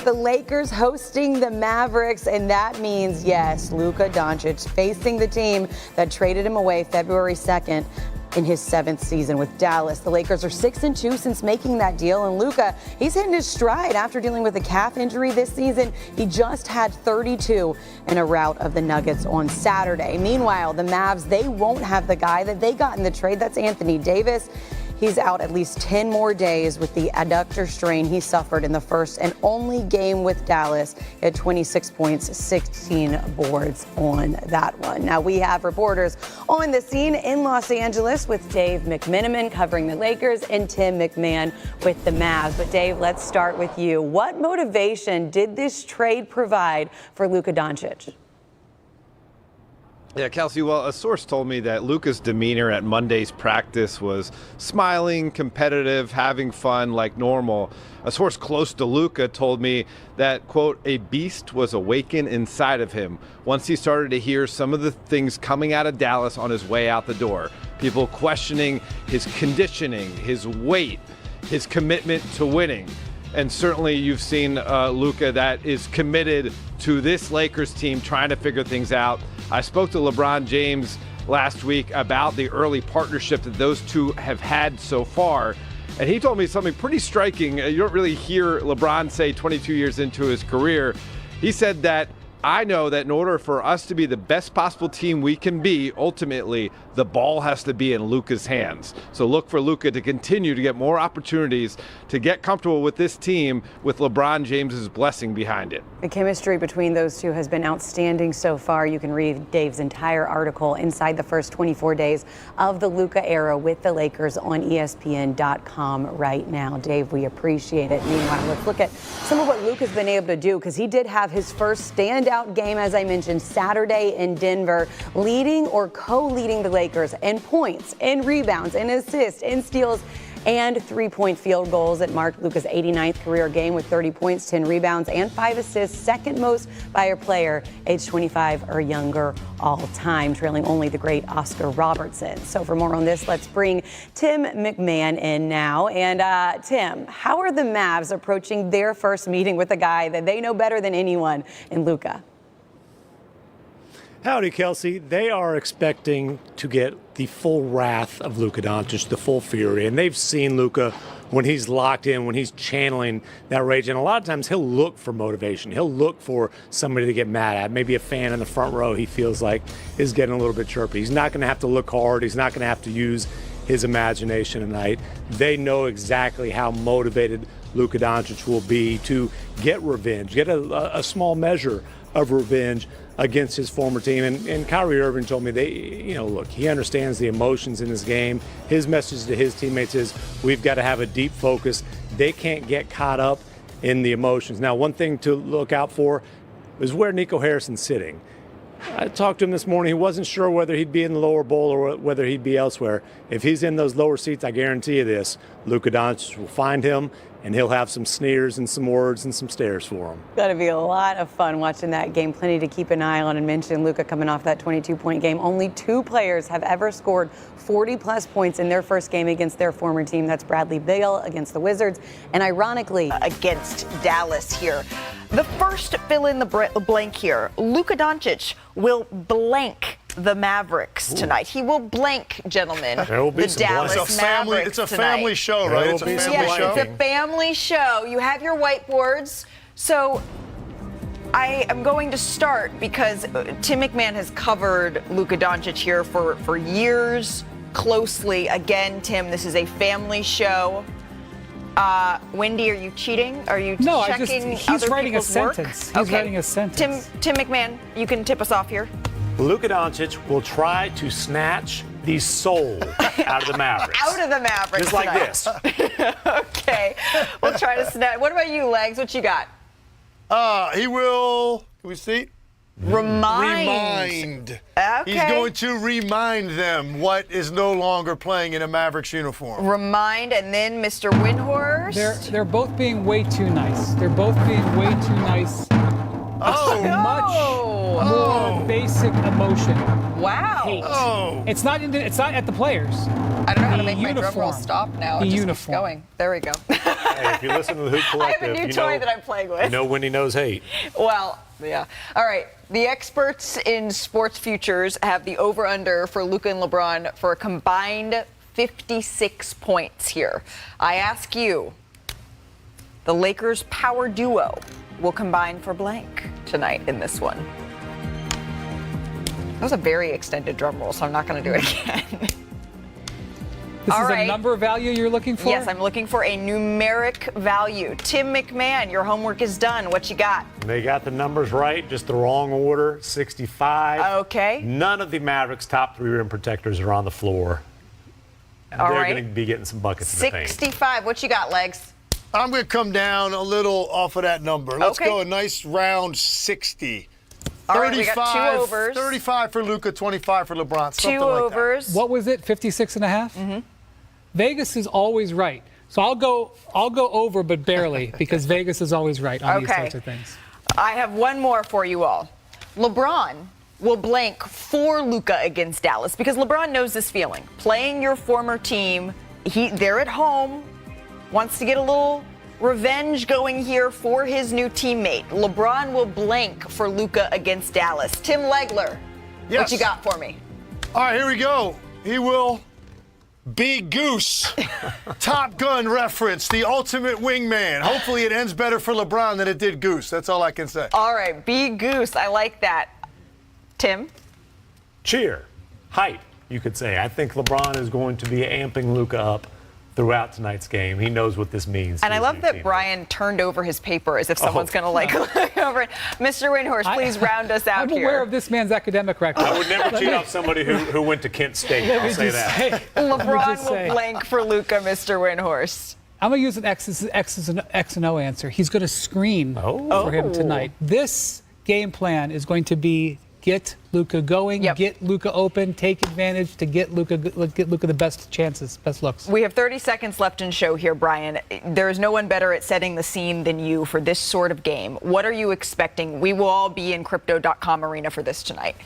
The Lakers hosting the Mavericks, and that means, yes, Luka Doncic facing the team that traded him away February 2nd in his 7th season with Dallas. The Lakers are 6-2 since making that deal, and Luka, he's hitting his stride after dealing with a calf injury this season. He just had 32 in a rout of the Nuggets on Saturday. Meanwhile, the Mavs, they won't have the guy that they got in the trade. That's Anthony Davis. He's out at least 10 more days with the adductor strain he suffered in the first and only game with Dallas. He had 26 points, 16 boards on that one. Now we have reporters on the scene in Los Angeles with Dave McMenamin covering the Lakers and Tim McMahon with the Mavs. But Dave, let's start with you. What motivation did this trade provide for Luka Doncic? Yeah, Kelsey, well, a source told me that Luka's demeanor at Monday's practice was smiling, competitive, having fun like normal. A source close to Luka told me that, quote, a beast was awakened inside of him once he started to hear some of the things coming out of Dallas on his way out the door. People questioning his conditioning, his weight, his commitment to winning. And certainly you've seen Luka that is committed to this Lakers team trying to figure things out. I spoke to LeBron James last week about the early partnership that those two have had so far. And he told me something pretty striking. You don't really hear LeBron say 22 years into his career. He said that, I know that in order for us to be the best possible team we can be, ultimately, the ball has to be in Luka's hands. So look for Luka to continue to get more opportunities to get comfortable with this team with LeBron James's blessing behind it. The chemistry between those two has been outstanding so far. You can read Dave's entire article inside the first 24 days of the Luka era with the Lakers on ESPN.com right now. Dave, we appreciate it. Meanwhile, let's look at some of what Luka's been able to do, because he did have his first standout game, as I mentioned, Saturday in Denver, leading or co-leading the Lakers in points, in rebounds, in assists, in steals, and three-point field goals. It marked Luka's 89th career game with 30 points, 10 rebounds, and 5 assists, second most by a player age 25 or younger all time, trailing only the great Oscar Robertson. So for more on this, let's bring Tim McMahon in now. And Tim, how are the Mavs approaching their first meeting with a guy that they know better than anyone in Luka? Howdy, Kelsey. They are expecting to get the full wrath of Luka Doncic, the full fury. And they've seen Luka when he's locked in, when he's channeling that rage. And a lot of times he'll look for motivation. He'll look for somebody to get mad at. Maybe a fan in the front row he feels like is getting a little bit chirpy. He's not going to have to look hard. He's not going to have to use his imagination tonight. They know exactly how motivated Luka Doncic will be to get revenge, get a small measure of revenge against his former team. And Kyrie Irving told me look, he understands the emotions in this game. His message to his teammates is, we've got to have a deep focus. They can't get caught up in the emotions. Now, one thing to look out for is where Nico Harrison's sitting. I talked to him this morning. He wasn't sure whether he'd be in the lower bowl or whether he'd be elsewhere. If he's in those lower seats, I guarantee you this, Luka Doncic will find him, and he'll have some sneers and some words and some stares for him. That'll be a lot of fun watching that game. Plenty to keep an eye on. And mention Luka coming off that 22-point game. Only 2 players have ever scored 40-plus points in their first game against their former team. That's Bradley Beal against the Wizards, and ironically, against Dallas here. The first fill in the blank here. Luka Doncic will blank the Mavericks tonight. He will blank, gentlemen, the Dallas Mavericks. It's a family show, right? It's a family show. It's a family show. You have your whiteboards. So I am going to start because Tim McMahon has covered Luka Doncic here for years closely. Again, Tim, this is a family show. Wendy, are you cheating? Are you checking he's other writing a people's work? sentence. He's writing a sentence. Tim McMahon, you can tip us off here. Luka Doncic will try to snatch the soul out of the Mavericks. Out of the Mavericks Just like tonight. this. Okay. We'll try to snatch. What about you, Legs? What you got? He will, can we see? Remind. Okay. He's going to remind them what is no longer playing in a Mavericks uniform. Remind, and then Mr. Windhorst. They're both being way too nice. They're both being way too nice. Much more basic emotion. Wow. Hate. It's not at the players. I don't know how to make my drum roll stop now. The It just uniform. keeps going. There we go. Hey, if you listen to the Hoop I Collective, have a new toy that I'm playing with. You know when he knows hate. Well, yeah. All right. The experts in sports futures have the over-under for Luka and LeBron for a combined 56 points here. I ask you, the Lakers power duo will combine for blank tonight in this one. That was a very extended drum roll, so I'm not going to do it again. This All is right. a number value you're looking for? Yes, I'm looking for a numeric value. Tim McMahon, your homework is done. What you got? They got the numbers right, just the wrong order. 65. Okay. None of the Mavericks' top 3 rim protectors are on the floor. All They're right. going to be getting some buckets in the paint. 65. What you got, Legs? I'm going to come down a little off of that number. Let's Okay. go a nice round 60. All right, we got 2 overs. 35 for Luka, 25 for LeBron. 2 Something like overs. What was it? 56 and a half? Mm-hmm. Vegas is always right. So I'll go over, but barely, because Vegas is always right on these Okay. sorts of things. I have one more for you all. LeBron will blank for Luka against Dallas because LeBron knows this feeling. Playing your former team, they're at home, wants to get a little revenge going here for his new teammate. LeBron will blank for Luka against Dallas. Tim Legler, Yes. what you got for me? that. All right, here we go. He will be Goose. Top Gun reference, the ultimate wingman. Hopefully it ends better for LeBron than it did Goose. That's all I can say. All right, be Goose. I like that. Tim? Cheer. Hype, you could say. I think LeBron is going to be amping Luka up throughout tonight's game. He knows what this means. And to I his love new that teammate. Brian turned over his paper as if someone's going to look over it. Mr. Windhorst, please round us out I'm here. aware of this man's academic record. I would never cheat off somebody who went to Kent State. Let I'll me say just that. say- let me LeBron just will say, blank for Luka, Mr. Windhorst. I'm going to use an X and O answer. He's going to screen for him tonight. This game plan is going to be get Luka going, Yep. get Luka open, take advantage to get Luka the best chances, best looks. We have 30 seconds left in show here, Brian. There is no one better at setting the scene than you for this sort of game. What are you expecting? We will all be in crypto.com arena for this tonight.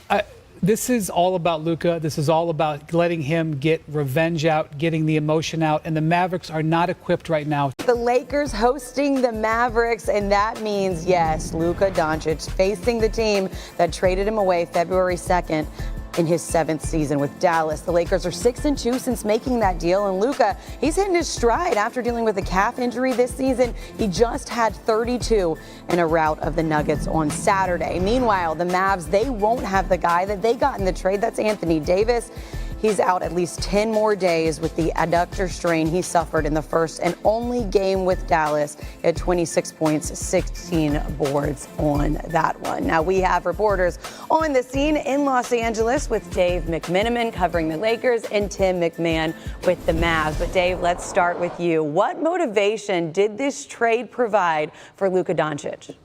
This is all about Luka. This is all about letting him get revenge out, getting the emotion out, and the Mavericks are not equipped right now. The Lakers hosting the Mavericks, and that means, yes, Luka Doncic facing the team that traded him away February 2nd in his 7th season with Dallas. The Lakers are 6-2 since making that deal, and Luka, he's hitting his stride after dealing with a calf injury this season. He just had 32 in a rout of the Nuggets on Saturday. Meanwhile, the Mavs, they won't have the guy that they got in the trade. That's Anthony Davis. He's out at least 10 more days with the adductor strain he suffered in the first and only game with Dallas. He had 26 points, 16 boards on that one. Now we have reporters on the scene in Los Angeles with Dave McMenamin covering the Lakers and Tim McMahon with the Mavs. But Dave, let's start with you. What motivation did this trade provide for Luka Doncic?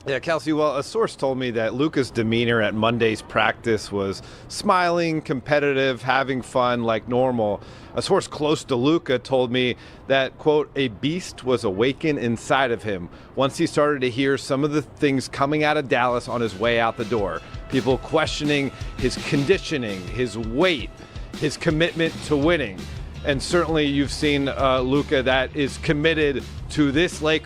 Yeah, Kelsey, well, a source told me that Luka's demeanor at Monday's practice was smiling, competitive, having fun like normal. A source close to Luka told me that, quote, a beast was awakened inside of him once he started to hear some of the things coming out of Dallas on his way out the door. People questioning his conditioning, his weight, his commitment to winning. And certainly you've seen Luka that is committed to this Lakers